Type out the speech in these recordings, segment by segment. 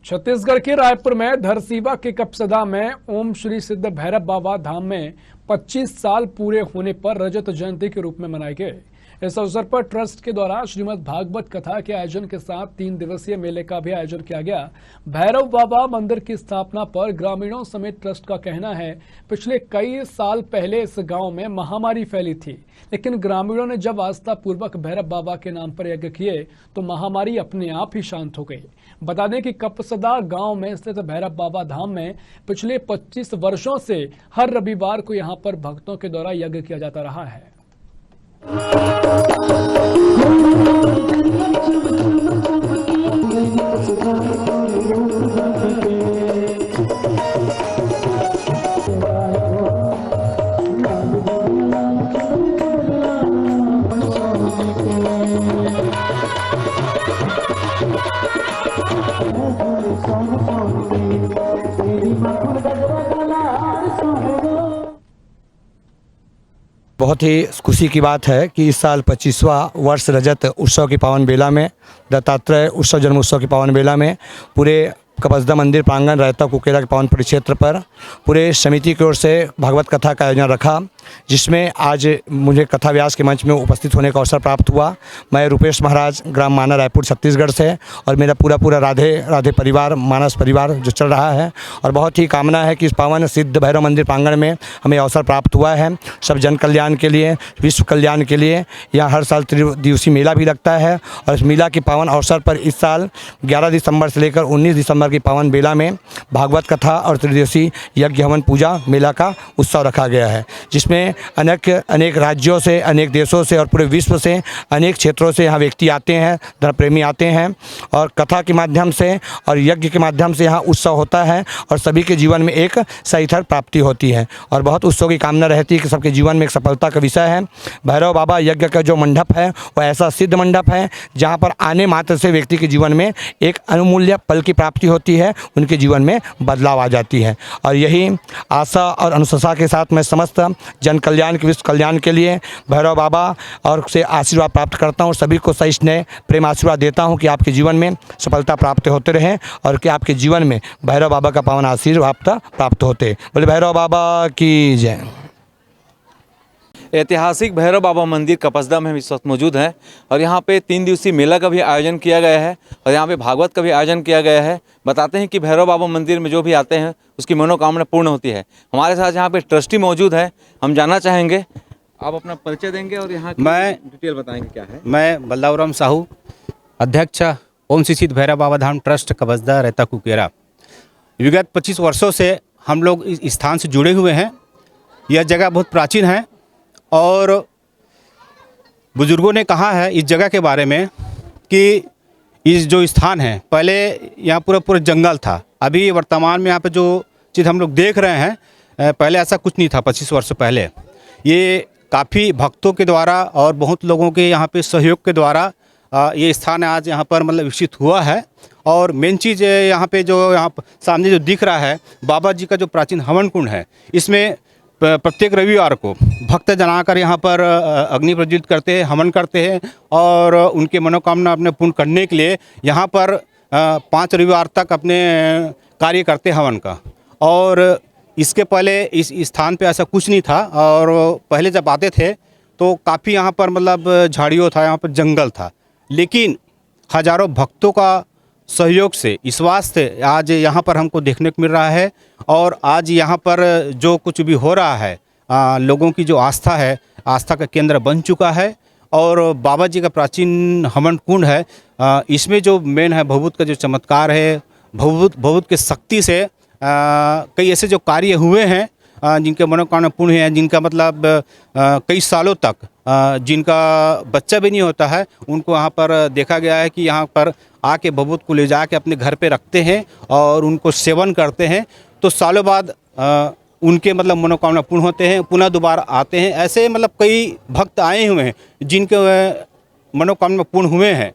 छत्तीसगढ़ के रायपुर में धरसीवा के कपसदा में ओम श्री सिद्ध भैरव बाबा धाम में 25 साल पूरे होने पर रजत जयंती के रूप में मनाए गए। इस अवसर पर ट्रस्ट के द्वारा श्रीमद् भागवत कथा के आयोजन के साथ 3 दिवसीय मेले का भी आयोजन किया गया। भैरव बाबा मंदिर की स्थापना पर ग्रामीणों समेत ट्रस्ट का कहना है, पिछले कई साल पहले इस गांव में महामारी फैली थी, लेकिन ग्रामीणों ने जब आस्था पूर्वक भैरव बाबा के नाम पर यज्ञ किए तो महामारी अपने आप ही शांत हो गई। बता दें कि कपसदा गांव में स्थित भैरव बाबा धाम में पिछले 25 वर्षों से हर रविवार को यहां पर भक्तों के द्वारा यज्ञ किया जाता रहा है। बहुत ही खुशी की बात है कि इस साल 25वां वर्ष रजत उत्सव की पावन बेला में, दत्तात्रेय उत्सव जन्मोत्सव की पावन बेला में पूरे कपसदा मंदिर प्रांगण रहता कुकेरा के पावन परिक्षेत्र पर पूरे समिति की ओर से भागवत कथा का आयोजन रखा, जिसमें आज मुझे कथा व्यास के मंच में उपस्थित होने का अवसर प्राप्त हुआ। मैं रूपेश महाराज, ग्राम माना, रायपुर, छत्तीसगढ़ से, और मेरा पूरा राधे परिवार, मानस परिवार जो चल रहा है, और बहुत ही कामना है कि इस पावन सिद्ध भैरव मंदिर प्रांगण में हमें अवसर प्राप्त हुआ है। सब जन कल्याण के लिए, विश्व कल्याण के लिए यहाँ हर साल त्रिदिवसीय मेला भी लगता है, और इस मेला के पावन अवसर पर इस साल 11 दिसंबर से लेकर 19 दिसंबर की पावन बेला में भागवत कथा और त्रिदिवसीय यज्ञ हवन पूजा मेला का उत्सव रखा गया है, जिसमें अनेक राज्यों से, अनेक देशों से और पूरे विश्व से, अनेक क्षेत्रों से यहाँ व्यक्ति आते हैं, धर्म प्रेमी आते हैं, और कथा के माध्यम से और यज्ञ के माध्यम से यहाँ उत्सव होता है और सभी के जीवन में एक सहीथर प्राप्ति होती है, और बहुत उत्सव की कामना रहती है कि सबके जीवन में एक सफलता का विषय है। भैरव बाबा यज्ञ का जो मंडप है वह ऐसा सिद्ध मंडप है जहाँ पर आने मात्र से व्यक्ति के जीवन में एक अमूल्य पल की प्राप्ति होती है, उनके जीवन में बदलाव आ जाती है। और यही आशा और अनुशंसा के साथ मैं समस्त जन कल्याण के, विश्व कल्याण के लिए भैरव बाबा और से आशीर्वाद प्राप्त करता हूँ। सभी को सही स्नेह प्रेम आशीर्वाद देता हूँ कि आपके जीवन में सफलता प्राप्त होते रहें और कि आपके जीवन में भैरव बाबा का पावन आशीर्वाद प्राप्त होते। बोले भैरव बाबा की जय। ऐतिहासिक भैरव बाबा मंदिर कपसदा में हम इस वक्त मौजूद हैं, और यहाँ पे 3 दिवसीय मेला का भी आयोजन किया गया है और यहाँ पे भागवत का भी आयोजन किया गया है। बताते हैं कि भैरव बाबा मंदिर में जो भी आते हैं उसकी मनोकामना पूर्ण होती है। हमारे साथ यहाँ पे ट्रस्टी मौजूद है, हम जानना चाहेंगे, आप अपना परिचय देंगे और यहाँ की डिटेल बताएंगे क्या है। मैं बलदावराम साहू, अध्यक्ष ओम श्री सिद्ध भैरव बाबा धाम ट्रस्ट कपसदा रहता कुकेरा। विगत 25 वर्षों से हम लोग इस स्थान से जुड़े हुए हैं। यह जगह बहुत प्राचीन है और बुजुर्गों ने कहा है इस जगह के बारे में कि इस जो स्थान है, पहले यहाँ पूरा जंगल था। अभी वर्तमान में यहाँ पे जो चीज़ हम लोग देख रहे हैं, पहले ऐसा कुछ नहीं था। 25 वर्ष पहले ये काफ़ी भक्तों के द्वारा और बहुत लोगों के यहाँ पे सहयोग के द्वारा ये स्थान आज यहाँ पर मतलब विकसित हुआ है। और मेन चीज़ यहाँ पे जो यहाँ सामने जो दिख रहा है बाबा जी का जो प्राचीन हवन कुंड है, इसमें प्रत्येक रविवार को भक्त जन आकर यहाँ पर अग्नि प्रज्वलित करते हैं, हवन करते हैं और उनके मनोकामना अपने पूर्ण करने के लिए यहाँ पर 5 रविवार तक अपने कार्य करते हवन का। और इसके पहले इस स्थान पे ऐसा कुछ नहीं था, और पहले जब आते थे तो काफ़ी यहाँ पर मतलब झाड़ियों था, यहाँ पर जंगल था, लेकिन हजारों भक्तों का सहयोग से इस वास्ते आज यहाँ पर हमको देखने को मिल रहा है। और आज यहाँ पर जो कुछ भी हो रहा है, लोगों की जो आस्था है, आस्था का केंद्र बन चुका है। और बाबा जी का प्राचीन हवन कुंड है, इसमें जो मेन है भभूत का जो चमत्कार है, भभूत के शक्ति से कई ऐसे जो कार्य हुए हैं जिनके मनोकामना पूर्ण हैं, जिनका मतलब कई सालों तक जिनका बच्चा भी नहीं होता है, उनको यहाँ पर देखा गया है कि यहाँ पर आके भभूत को ले जाके अपने घर पे रखते हैं और उनको सेवन करते हैं, तो सालों बाद उनके मतलब मनोकामना पूर्ण होते हैं, पुनः दोबारा आते हैं। ऐसे मतलब कई भक्त आए हुए हैं जिनके मनोकामना पूर्ण हुए हैं।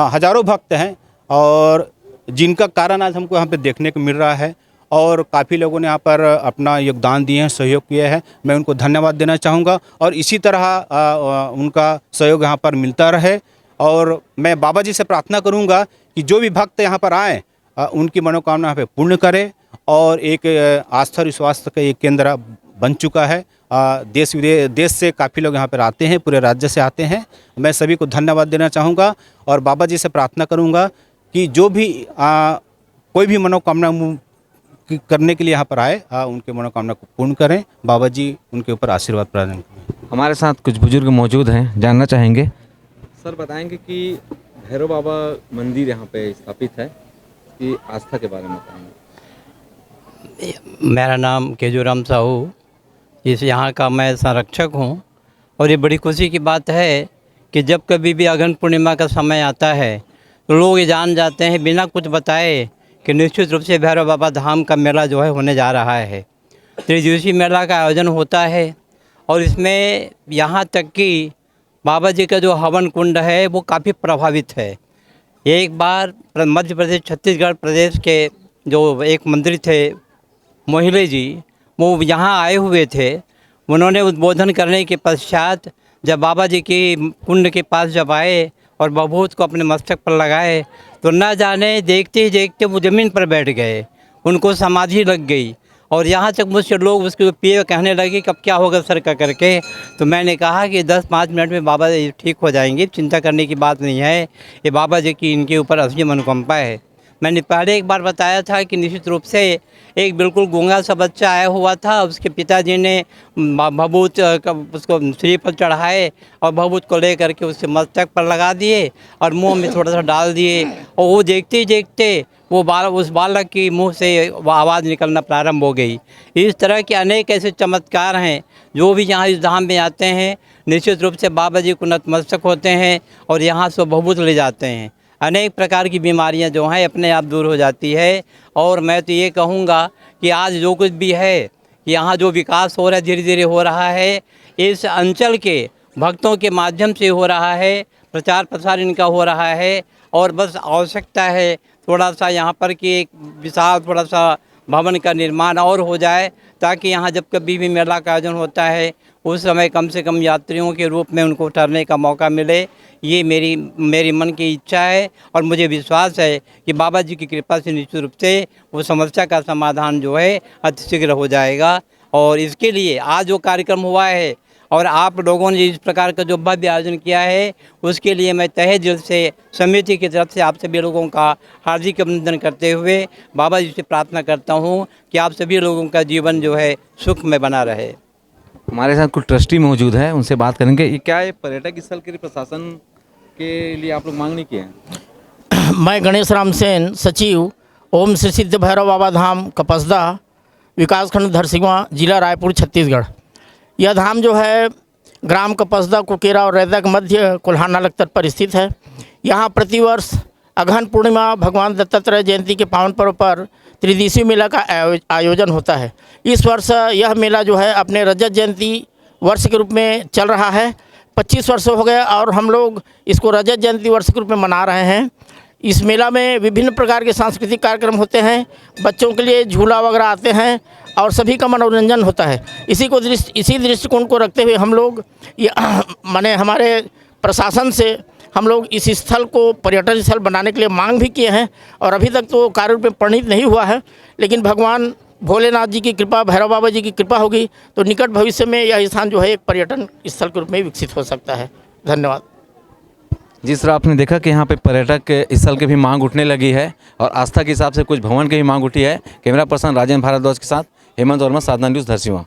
हजारों भक्त हैं और जिनका कारण आज हमको यहाँ पे देखने को मिल रहा है। और काफ़ी लोगों ने यहाँ पर अपना योगदान दिए हैं, सहयोग किया है। मैं उनको धन्यवाद देना चाहूँगा और इसी तरह उनका सहयोग यहाँ पर मिलता रहे। और मैं बाबा जी से प्रार्थना करूँगा कि जो भी भक्त यहाँ पर आएँ, उनकी मनोकामना यहाँ पे पूर्ण करे और एक आस्था और विश्वास का एक केंद्र बन चुका है। देश से काफ़ी लोग यहाँ पर आते हैं, पूरे राज्य से आते हैं। मैं सभी को धन्यवाद देना चाहूँगा और बाबा जी से प्रार्थना करूँगा कि जो भी कोई भी मनोकामना करने के लिए यहाँ पर आए, उनके मनोकामना को पूर्ण करें। बाबा जी उनके ऊपर आशीर्वाद प्रदान करें। हमारे साथ कुछ बुजुर्ग मौजूद हैं, जानना चाहेंगे। सर बताएंगे कि भैरव बाबा मंदिर यहाँ पे स्थापित है, कि आस्था के बारे में बताएंगे। मेरा नाम केजूराम साहू, इस यहाँ का मैं संरक्षक हूँ। और ये बड़ी खुशी की बात है कि जब कभी भी अगहन पूर्णिमा का समय आता है तो लोग ये जान जाते हैं बिना कुछ बताए कि निश्चित रूप से भैरव बाबा धाम का मेला जो है होने जा रहा है। त्रिदिवसीय मेला का आयोजन होता है और इसमें यहाँ तक कि बाबा जी का जो हवन कुंड है वो काफ़ी प्रभावित है। एक बार मध्य प्रदेश छत्तीसगढ़ प्रदेश के जो एक मंत्री थे मोहिले जी, वो यहाँ आए हुए थे। उन्होंने उद्बोधन करने के पश्चात जब बाबा जी की कुंड के पास जब आए और बभूत को अपने मस्तक पर लगाए तो न जाने देखते ही देखते वो ज़मीन पर बैठ गए, उनको समाधि लग गई। और यहाँ तक मुझसे लोग उसके पिए कहने लगे कब क्या होगा सर का करके। तो मैंने कहा कि 10-5 मिनट में बाबा जी ठीक हो जाएंगे, चिंता करने की बात नहीं है। ये बाबा जी की इनके ऊपर असली अनुकंपा है। मैंने पहले एक बार बताया था कि निश्चित रूप से एक बिल्कुल गूंगा सा बच्चा आया हुआ था, उसके पिताजी ने भभूत उसको श्रीफल चढ़ाए और भभूत को ले करके उसके मस्तक पर लगा दिए और मुंह में थोड़ा सा डाल दिए। और वो देखते ही देखते वो उस बालक की मुंह से आवाज़ निकलना प्रारंभ हो गई। इस तरह के अनेक ऐसे चमत्कार हैं जो भी यहाँ इस धाम में आते हैं, निश्चित रूप से बाबा जी को नतमस्तक होते हैं और यहाँ से भभूत ले जाते हैं। अनेक प्रकार की बीमारियां जो हैं अपने आप दूर हो जाती है। और मैं तो ये कहूँगा कि आज जो कुछ भी है, यहाँ जो विकास हो रहा है, धीरे धीरे हो रहा है, इस अंचल के भक्तों के माध्यम से हो रहा है, प्रचार प्रसार इनका हो रहा है। और बस आवश्यकता है थोड़ा सा यहाँ पर कि एक विशाल थोड़ा सा भवन का निर्माण और हो जाए, ताकि यहाँ जब कभी भी मेला का आयोजन होता है उस समय कम से कम यात्रियों के रूप में उनको ठहरने का मौका मिले। ये मेरी मन की इच्छा है और मुझे विश्वास है कि बाबा जी की कृपा से निश्चित रूप से वो समस्या का समाधान जो है अतिशीघ्र हो जाएगा। और इसके लिए आज जो कार्यक्रम हुआ है और आप लोगों ने इस प्रकार का जो भव्य आयोजन किया है, उसके लिए मैं तहे दिल से समिति की तरफ से आप सभी लोगों का हार्दिक अभिनंदन करते हुए बाबा जी से प्रार्थना करता हूँ कि आप सभी लोगों का जीवन जो है सुख में बना रहे। हमारे साथ कुछ ट्रस्टी मौजूद हैं, उनसे बात करेंगे। ये क्या है पर्यटक स्थल के लिए प्रशासन के लिए आप लोग मांग नहीं किए हैं? मैं गणेश राम सेन, सचिव ओम श्री सिद्ध भैरव बाबा धाम कपसदा, विकासखंड धरसींवा, जिला रायपुर, छत्तीसगढ़। यह धाम जो है ग्राम कपसदा, कुकेरा और रैदा के मध्य कोल्हार नालक तट पर स्थित है। यहाँ प्रतिवर्ष अगहन पूर्णिमा भगवान दत्तात्रेय जयंती के पावन पर्व पर त्रिदिवसीय मेला का आयोजन होता है। इस वर्ष यह मेला जो है अपने रजत जयंती वर्ष के रूप में चल रहा है। 25 वर्ष हो गए और हम लोग इसको रजत जयंती वर्ष के रूप में मना रहे हैं। इस मेला में विभिन्न प्रकार के सांस्कृतिक कार्यक्रम होते हैं, बच्चों के लिए झूला वगैरह आते हैं और सभी का मनोरंजन होता है। इसी दृष्टिकोण को रखते हुए हम लोग माने हमारे प्रशासन से हम लोग इस स्थल को पर्यटन स्थल बनाने के लिए मांग भी किए हैं और अभी तक तो कार्य रूप में परिणित नहीं हुआ है। लेकिन भगवान भोलेनाथ जी की कृपा, भैरव बाबा जी की कृपा होगी तो निकट भविष्य में यह स्थान जो है एक पर्यटन स्थल के रूप में विकसित हो सकता है। धन्यवाद। जिस तरह आपने देखा कि यहाँ पे पर्यटक स्थल की भी मांग उठने लगी है और आस्था के हिसाब से कुछ भवन की भी मांग उठी है। कैमरा पर्सन राजेंद्र भारद्वाज के साथ हेमंत वर्मा, साधना न्यूज़, धरसींवा।